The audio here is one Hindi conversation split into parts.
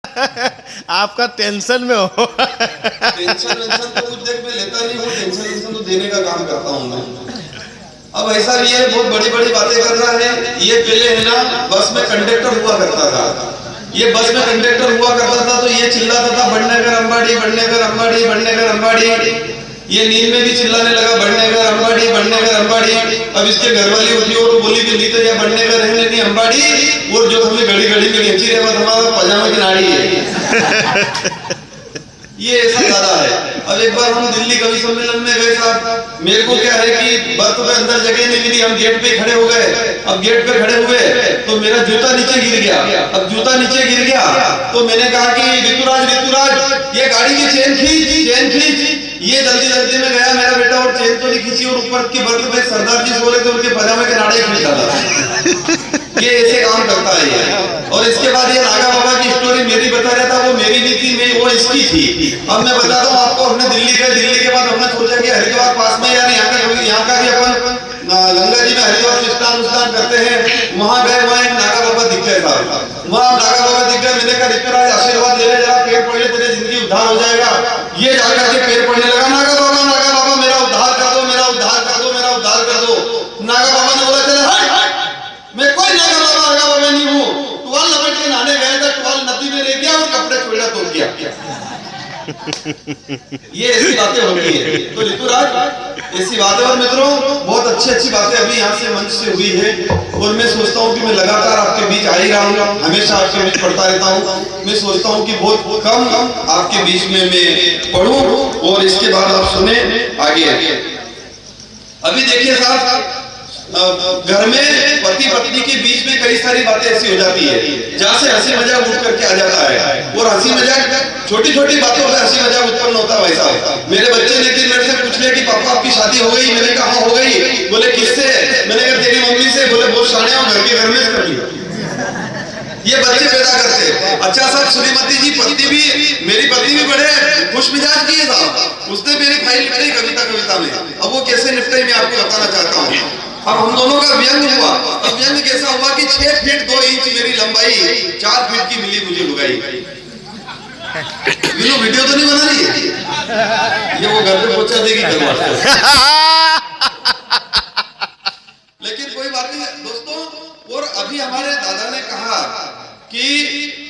आपका टेंशन में हो। टेंशन वेंशन तो कुछ देख मैं लेता नहीं हूँ, टेंशन वेंशन तो देने का काम करता हूँ मैं। अब ऐसा भी है, बहुत बड़ी बड़ी बातें कर रहा है। ये पहले है ना बस में कंडक्टर हुआ करता था, ये बस में कंडक्टर हुआ करता था तो ये चिल्लाता था बड़नेगर अंबाड़ी, बड़नेगर अंबाड़ी, बड़नेगर अंबाड़ी। ये नींद में भी चिल्लाने लगा बड़नेगर अंबाड़ी, बड़नेगर अंबाड़ी। अब इसके घरवाली उठी और बोली कि नीचे या बड़नेगर है नहीं अंबाड़ी, और जो हमें घड़ी घड़ी में घेची रहे वो हमारा पजामा की नाड़ी है। ये ऐसा दादा है। अब एक बार हम दिल्ली कवि सम्मेलन में गए साहब, मेरे को क्या है कि बर्थ में अंदर जगह नहीं मिली, हम गेट पे खड़े हो गए। अब गेट पे खड़े हुए तो मेरा जूता नीचे गिर गया। अब जूता नीचे गिर गया तो मैंने कहा कि ऋतुराज ये गाड़ी की चेन खींच। ये जल्दी जल्दी में गया मेरा बेटा और चेन तो नहीं खींची, और ऊपर की बर्थ में सरदार जी सो रहे थे, उनके पजामे के नाड़े खींच डाला। ये ऐसे काम करता है ये। और इसके बाद ये नागा बाबा की स्टोरी मेरी बता रहा था, वो मेरी नहीं थी, वो इसकी थी। अब मैं बताता हूँ आपको। हमने दिल्ली के बाद हमने सोचा कि हरिद्वार पास में यार यहाँ का भी अपन गंगा जी में हरिद्वार स्नान करते हैं। वहां गए, वहां एक नागा बाबा दिख गए साहब, वहां नागा बाबा दिख गए। मैंने कहा ऋतुराज आशीर्वाद ले ले जरा, पेड़ पड़े तेरी जिंदगी उद्धार हो जाएगा। ये जाकर के पेड़ पड़ने लगा, नागा बाबा मेरा उद्धार कर दो, मेरा उद्धार कर दो, मेरा उद्धार कर दो। नागा बाबा ने बोला चले हट, मैं कोई नागा बाबा नहीं हूँ। टुवाल लपेट के नहाने गए थे, टुवाल नदी में ले गया और कपड़े छोड़ा तोड़ दिया। ये ऐसी बातें होती है। तो ऋतुराज ऐसी बातें, और मित्रों बहुत अच्छी बातें अभी यहाँ से मंच से हुई है, और मैं सोचता हूँ कि मैं लगातार आपके बीच आ ही रहा हूँ, हमेशा आपके बीच पढ़ता रहता हूँ। मैं सोचता हूँ कि बहुत कम आपके बीच में मैं पढ़ूं, और इसके बाद आप सुने आगे। अभी देखिए साहब, घर में पति पत्नी के बीच में कई सारी बातें ऐसी हो जाती है जहाँ से हंसी मजाक उठ करके आ जाता है, और हंसी मजाक छोटी छोटी बातों पे हंसी मजाक उत्पन्न होता है। वैसा मेरे बच्चे ने एक दिन मेरे से पूछ लिया कि पापा आपकी शादी हो गई? मैंने कहा हाँ हो गई। बोले किससे? मैंने कहा तेरी मम्मी से। बोले बहुत शाने हो, घर में कर दी। ये बच्चे पैदा करते। अच्छा साहब, श्रीमती जी पत्नी भी, मेरी पत्नी भी बड़े खुश मिजाज की है साहब, उसने मेरी फाइल निपटाई कविता में। अब वो कैसे निपटाई मैं आपको बताना चाहता हूँ। अब हम दोनों का व्यंग हुआ। अब व्यंग कैसा हुआ कि 6 फीट 2 इंच मेरी लंबाई, 4 फीट की मिली मुझे लुगाई। वीडियो तो नहीं बना रही है ये, वो घर पे पहुंचा देगी लेकिन कोई बात नहीं दोस्तों। और अभी हमारे दादा ने कहा कि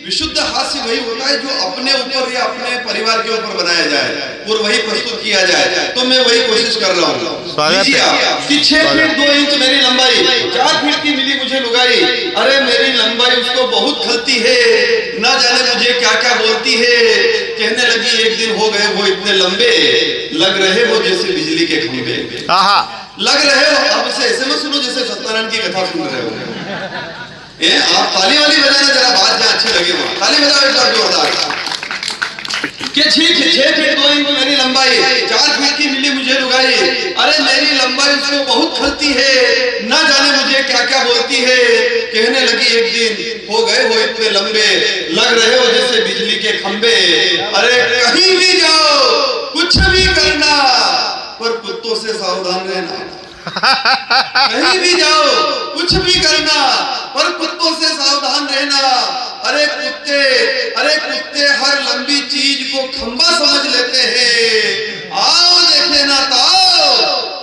विशुद्ध हास्य वही होता है जो अपने ऊपर या अपने परिवार के ऊपर बनाया जाए और वही प्रस्तुत किया जाए। तो मैं वही कोशिश कर रहा हूँ कि 6 फीट 2 इंच मेरी लंबाई, 4 फीट की मिली मुझे लुगाई। अरे मेरी लंबाई उसको बहुत खलती है, ना जाने मुझे क्या क्या बोलती है। कहने लगी एक दिन हो गए वो इतने लंबे, लग रहे हो जैसे बिजली के खंभे। लग रहे हो, अब से ऐसे मत सुनो जैसे सत्यनारायण की कथा सुन रहे हो। आप ताली वाली बजाना जरा, बात जहाँ अच्छी लगे वो ताली बजाओ एक बार जोरदार। कि 6 फीट 2 इंच मेरी लंबाई, 4 फीट की मिली मुझे लुगाई। अरे मेरी लंबाई उसको बहुत खलती है, ना जाने मुझे क्या क्या बोलती है। कहने लगी एक दिन हो गए हो इतने लंबे, लग रहे हो जैसे बिजली के खंबे। अरे कहीं भी जाओ कुछ भी करना, पर कुत्तों से सावधान रहना। कहीं भी जाओ कुछ भी करना, पर कुत्तों से सावधान रहना। अरे कुत्ते हर लंबी चीज को खंबा समझ लेते हैं। आओ देखे ना तो आओ,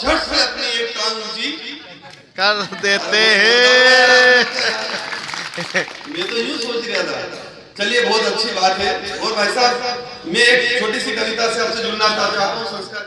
झट से अपनी एक टांग ऊंची कर देते हैं। मैं तो यूं सोच रहा था। चलिए बहुत अच्छी बात है। और भाई साहब, मैं एक छोटी सी कविता से आपसे जुड़ना चाहता हूँ। संस्कार